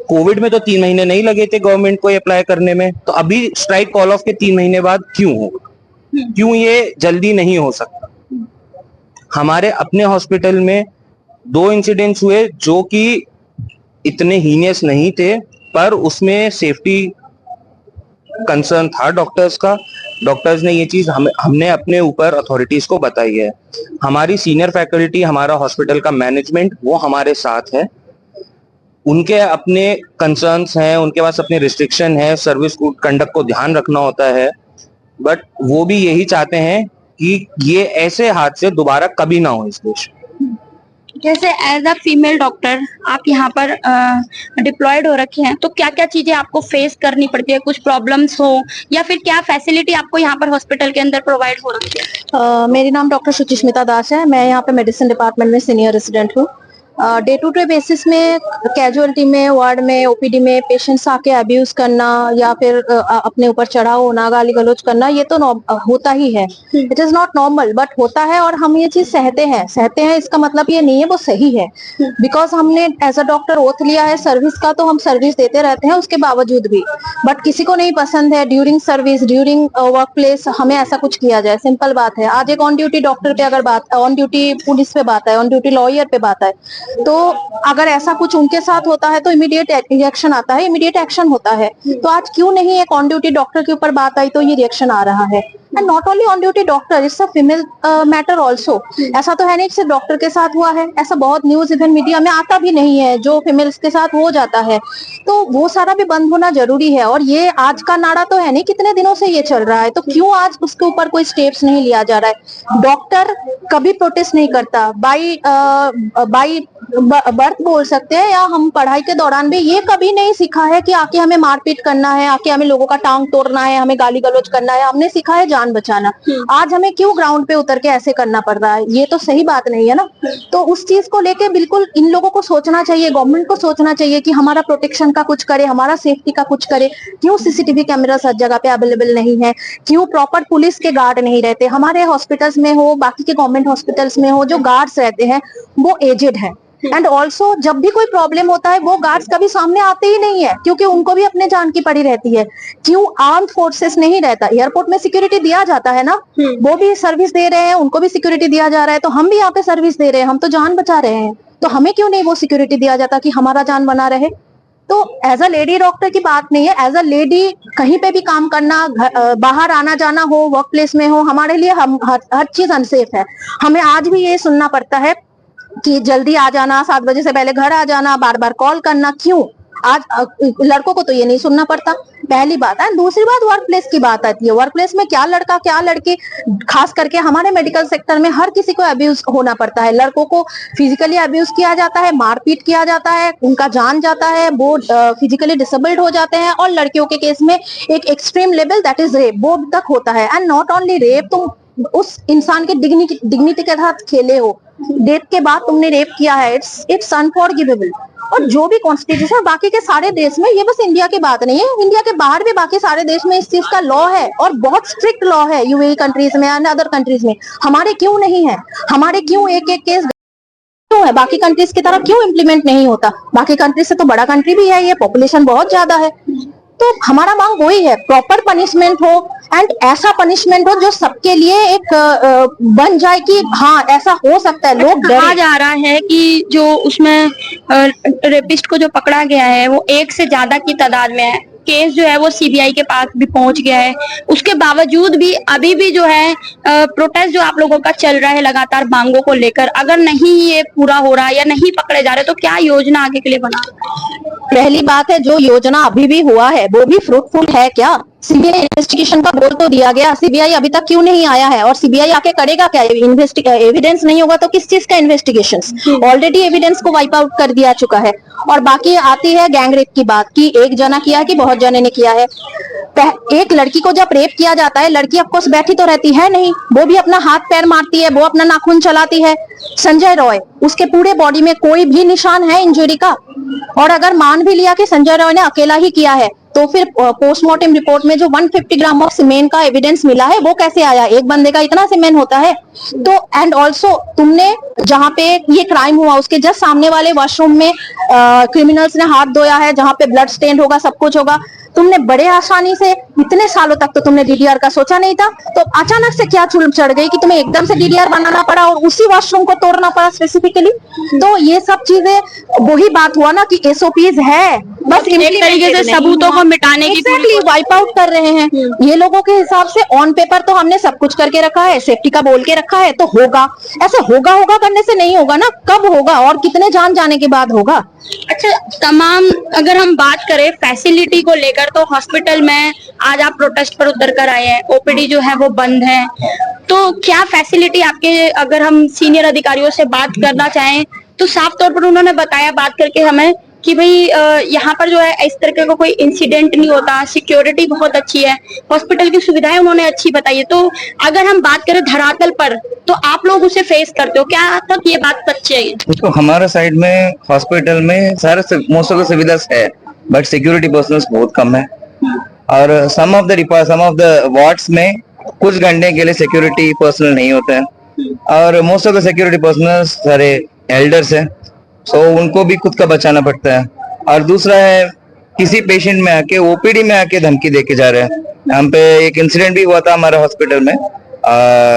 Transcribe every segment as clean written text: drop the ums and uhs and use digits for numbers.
Covid में तो 3 महीने नहीं लगे थे गवर्नमेंट को अप्लाई करने में, तो अभी स्ट्राइक कॉल ऑफ के 3 महीने बाद क्यों होगा? क्यों ये जल्दी नहीं हो सकता? हमारे अपने हॉस्पिटल में 2 इंसिडेंट्स हुए जो कि इतने हीनियस नहीं थे, पर उसमें सेफ्टी कंसर्न था डॉक्टर्स का। डॉक्टर्स ने ये चीज हमने अपने ऊपर अथॉरिटीज को बताई है। हमारी सीनियर फैकल्टी, हमारा हॉस्पिटल का मैनेजमेंट वो हमारे साथ है। उनके अपने कंसर्न्स हैं, उनके पास अपने रिस्ट्रिक्शन है, सर्विस कंडक्ट को ध्यान रखना होता है, बट वो भी यही चाहते हैं कि ये ऐसे हादसे दोबारा कभी ना हो इस देश में। जैसे एज अ फीमेल डॉक्टर आप यहाँ पर डिप्लॉयड हो रखे हैं, तो क्या क्या चीजें आपको फेस करनी पड़ती है? कुछ प्रॉब्लम्स हो या फिर क्या फैसिलिटी आपको यहाँ पर हॉस्पिटल के अंदर प्रोवाइड हो रही है? मेरी नाम डॉक्टर सुचिस्मिता दास है। मैं यहाँ पे मेडिसिन डिपार्टमेंट में सीनियर रेजिडेंट हूँ। डे टू डे बेसिस में कैजुअलिटी में, वार्ड में, ओपीडी में पेशेंट्स आके अब्यूज करना या फिर अपने ऊपर चढ़ाव होना, गाली गलौज करना, ये तो होता ही है। It is not normal but होता है, और हम ये चीज सहते हैं। इसका मतलब ये नहीं है वो सही है, बिकॉज हमने एज अ डॉक्टर ओथ लिया है सर्विस का, तो हम सर्विस देते रहते हैं उसके बावजूद भी। बट किसी को नहीं पसंद है during service, during work place हमें ऐसा कुछ किया जाए। सिंपल बात है। आज एक ऑन ड्यूटी डॉक्टर पे अगर बात, ऑन ड्यूटी पुलिस पे बात है, ऑन ड्यूटी लॉयर पे बात है, तो अगर ऐसा कुछ उनके साथ होता है तो इमीडिएट रिएक्शन आता है, इमीडिएट एक्शन होता है। तो आज क्यों नहीं एक ऑन ड्यूटी डॉक्टर के ऊपर बात आई तो ये रिएक्शन आ रहा है। And not only on duty doctor, it's a female matter also. ऐसा तो है नहीं सिर्फ डॉक्टर के साथ हुआ है, ऐसा बहुत न्यूज इवन मीडिया में आता भी नहीं है जो फीमेल्स के साथ हो जाता है। तो वो सारा भी बंद होना जरूरी है। और ये आज का नारा तो है नहीं, कितने दिनों से ये चल रहा है, तो क्यों आज उसके ऊपर कोई स्टेप्स नहीं लिया जा रहा है? डॉक्टर कभी प्रोटेस्ट नहीं करता। बाई बर्थ बोल सकते हैं, या हम पढ़ाई के दौरान भी ये कभी नहीं सीखा है कि आके हमें मारपीट करना है, आके हमें लोगों का टांग तोड़ना है, हमें गाली गलौज करना है। हमने सीखा है जान बचाना। आज हमें क्यों ग्राउंड पे उतर के ऐसे करना पड़ रहा है? ये तो सही बात नहीं है ना। तो उस चीज को लेके बिल्कुल इन लोगों को सोचना चाहिए, गवर्नमेंट को सोचना चाहिए कि हमारा प्रोटेक्शन का कुछ करे, हमारा सेफ्टी का कुछ करे। क्यों सीसीटीवी कैमरा हर जगह पे अवेलेबल नहीं है? क्यों प्रॉपर पुलिस के गार्ड नहीं रहते? हमारे हॉस्पिटल्स में हो, बाकी के गवर्नमेंट हॉस्पिटल्स में हो, जो गार्ड्स रहते हैं वो एजेड है। एंड ऑल्सो जब भी कोई प्रॉब्लम होता है वो गार्ड्स कभी सामने आते ही नहीं है, क्योंकि उनको भी अपने जान की पड़ी रहती है। क्यों आर्म फोर्सेस नहीं रहता? एयरपोर्ट में सिक्योरिटी दिया जाता है ना, वो भी सर्विस दे रहे हैं, उनको भी सिक्योरिटी दिया जा रहा है, तो हम भी यहाँ पे सर्विस दे रहे हैं, हम तो जान बचा रहे हैं, तो हमें क्यों नहीं वो सिक्योरिटी दिया जाता कि हमारा जान बना रहे? तो एज अ लेडी डॉक्टर की बात नहीं है, एज अ लेडी कहीं पे भी काम करना, बाहर आना जाना हो, वर्क प्लेस में हो, हमारे लिए हम हर चीज अनसेफ है। हमें आज भी ये सुनना पड़ता है कि जल्दी आ जाना, 7 बजे से पहले घर आ जाना, बार बार कॉल करना। क्यों? आज लड़कों को तो ये नहीं सुनना पड़ता, पहली बात है। दूसरी बात वर्क प्लेस की बात आती है। वर्क प्लेस में क्या लड़का क्या लड़की, खास करके हमारे मेडिकल सेक्टर में हर किसी को अब्यूज होना पड़ता है। लड़कों को फिजिकली अब्यूज किया जाता है, मारपीट किया जाता है, उनका जान जाता है, वो फिजिकली डिसेबल्ड हो जाते हैं। और लड़कियों के केस में एक extreme level that is rape, वो तक होता है। एंड नॉट ओनली रेप, तुम उस इंसान के डिग्निटी के साथ खेले हो, डेथ के बाद तुमने रेप किया है, इट्स अनफॉरगिवेबल। और जो भी कॉन्स्टिट्यूशन बाकी के सारे देश में, ये बस इंडिया की बात नहीं है, इंडिया के बाहर भी बाकी सारे देश में इस चीज का लॉ है, और बहुत स्ट्रिक्ट लॉ है यूएई कंट्रीज में एंड अदर कंट्रीज में। हमारे क्यों नहीं है? हमारे क्यों एक एक केस क्यों है? बाकी कंट्रीज की तरह क्यों इम्प्लीमेंट नहीं होता? बाकी कंट्रीज से तो बड़ा कंट्री भी है, ये पॉपुलेशन बहुत ज्यादा है। तो हमारा मांग वही है, प्रॉपर पनिशमेंट हो, एंड ऐसा पनिशमेंट हो जो सबके लिए एक बन जाए कि हाँ ऐसा हो सकता है। लोग कहा जा रहा है कि जो उसमें रेपिस्ट को जो पकड़ा गया है वो 1 से ज्यादा की तादाद में है। केस जो है वो सीबीआई के पास भी पहुंच गया है। उसके बावजूद भी अभी भी जो है प्रोटेस्ट जो आप लोगों का चल रहा है लगातार मांगों को लेकर, अगर नहीं ये पूरा हो रहा या नहीं पकड़े जा रहे तो क्या योजना आगे के लिए बना? पहली बात है, जो योजना अभी भी हुआ है वो भी फ्रूटफुल है क्या? सीबीआई इन्वेस्टिगेशन का बोल तो दिया गया, सीबीआई अभी तक क्यों नहीं आया है? और सीबीआई आके करेगा क्या? एविडेंस नहीं होगा तो किस चीज का इन्वेस्टिगेशन? ऑलरेडी एविडेंस को वाइप आउट कर दिया चुका है। और बाकी आती है गैंग रेप की बात कि एक जना किया कि बहुत जने ने किया है। एक लड़की को जब रेप किया जाता है, लड़की ऑफकोर्स बैठी तो रहती है नहीं, वो भी अपना हाथ पैर मारती है, वो अपना नाखून चलाती है। संजय रॉय, उसके पूरे बॉडी में कोई भी निशान है इंजरी का? और अगर मान भी लिया कि संजय रॉय ने अकेला ही किया है, तो फिर पोस्टमार्टम रिपोर्ट में जो 150 ग्राम ऑफ सीमेंट का एविडेंस मिला है वो कैसे आया? एक बंदे का इतना सीमेंट होता है? तो एंड ऑल्सो तुमने जहाँ पे ये क्राइम हुआ उसके जस्ट सामने वाले वॉशरूम में क्रिमिनल्स ने हाथ धोया है, जहाँ पे ब्लड स्टेन होगा, सब कुछ होगा। तुमने बड़े आसानी से इतने सालों तक तो तुमने डीडीआर का सोचा नहीं था, तो अचानक से क्या चुल चढ़ गई कि तुम्हें एकदम से डीडीआर बनाना पड़ा और उसी वॉशरूम को तोड़ना पड़ा स्पेसिफिकली? तो ये सब चीजें वही बात हुआ ना कि एसओपीज है, बस एक तरीके से सबूतों को मिटाने की एग्जैक्टली वाइप आउट कर रहे हैं ये लोगों के हिसाब से। ऑन पेपर तो हमने सब कुछ करके रखा है, सेफ्टी का बोल के रखा है, तो होगा। ऐसे होगा होगा करने से नहीं होगा ना, कब होगा और कितने जान जाने के बाद होगा? अच्छा, तमाम अगर हम बात करें फैसिलिटी को लेकर, तो हॉस्पिटल में आज आप प्रोटेस्ट पर उतर कर आए हैं, ओपीडी जो है वो बंद है, तो क्या फैसिलिटी आपके, अगर हम सीनियर अधिकारियों से बात करना चाहें तो साफ तौर पर उन्होंने बताया बात करके हमें कि भाई यहाँ पर जो है इस तरह का कोई इंसिडेंट नहीं होता, सिक्योरिटी बहुत अच्छी है, हॉस्पिटल की सुविधाएं उन्होंने अच्छी बताई है। तो अगर हम बात करें धरातल पर, तो आप लोग उसे फेस करते हो, क्या तक ये बात सच्ची है? देखो, हमारा साइड में हॉस्पिटल में सारे मोस्ट ऑफ द सुविधा है, बट सिक्योरिटी पर्सनल्स बहुत कम है। और सम ऑफ द वार्ड्स में कुछ घंटे के लिए सिक्योरिटी पर्सनल नहीं होते हैं, और most of the security personnels सारे एल्डर्स हैं, सो उनको भी खुद का बचाना पड़ता है। और दूसरा है, किसी पेशेंट में आके ओपीडी में आके धमकी देके जा रहे हैं। हम पे एक इंसिडेंट भी हुआ था हमारे हॉस्पिटल में,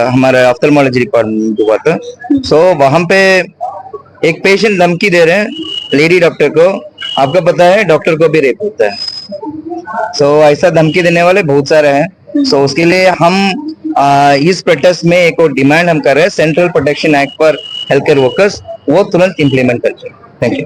हमारे ऑफ्थल्मोलॉजी डिपार्टमेंट हुआ था। सो वहां पे एक पेशेंट धमकी दे रहे हैं लेडी डॉक्टर को, आपको पता है डॉक्टर को भी रेप होता है। सो ऐसा धमकी देने वाले बहुत सारे हैं। सो उसके लिए हम इस प्रोटेस्ट में एक और डिमांड हम कर रहे हैं, central protection act for health care workers, वो तुरंत इम्प्लीमेंट करते हैं। Thank you.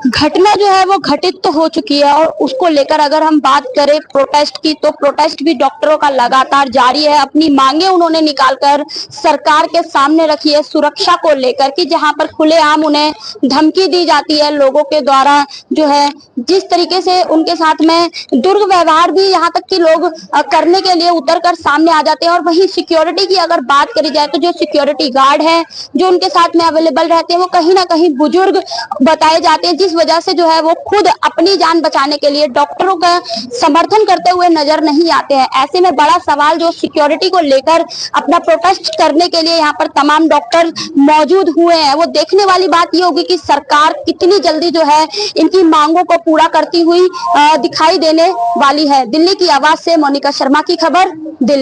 घटना जो है वो घटित तो हो चुकी है, और उसको लेकर अगर हम बात करें प्रोटेस्ट की, तो प्रोटेस्ट भी डॉक्टरों का लगातार जारी है। अपनी मांगे उन्होंने निकालकर सरकार के सामने रखी है, सुरक्षा को लेकर कि जहां पर खुलेआम उन्हें धमकी दी जाती है लोगों के द्वारा, जो है जिस तरीके से उनके साथ में दुर्व्यवहार भी यहाँ तक कि लोग करने के लिए उतर कर सामने आ जाते हैं। और वही सिक्योरिटी की अगर बात करी जाए, तो जो सिक्योरिटी गार्ड है जो उनके साथ में अवेलेबल रहते हैं, वो कहीं ना कहीं बुजुर्ग बताए जाते हैं, जिस वजह से जो है वो खुद अपनी जान बचाने के लिए डॉक्टरों का समर्थन करते हुए नजर नहीं आते हैं। ऐसे में बड़ा सवाल जो सिक्योरिटी को लेकर अपना प्रोटेस्ट करने के लिए यहाँ पर तमाम डॉक्टर मौजूद हुए हैं, वो देखने वाली बात ये होगी कि सरकार कितनी जल्दी जो है इनकी मांगों को पूरा करती हुई दिखाई देने वाली है। दिल्ली की आवाज से मोनिका शर्मा की खबर, दिल्ली।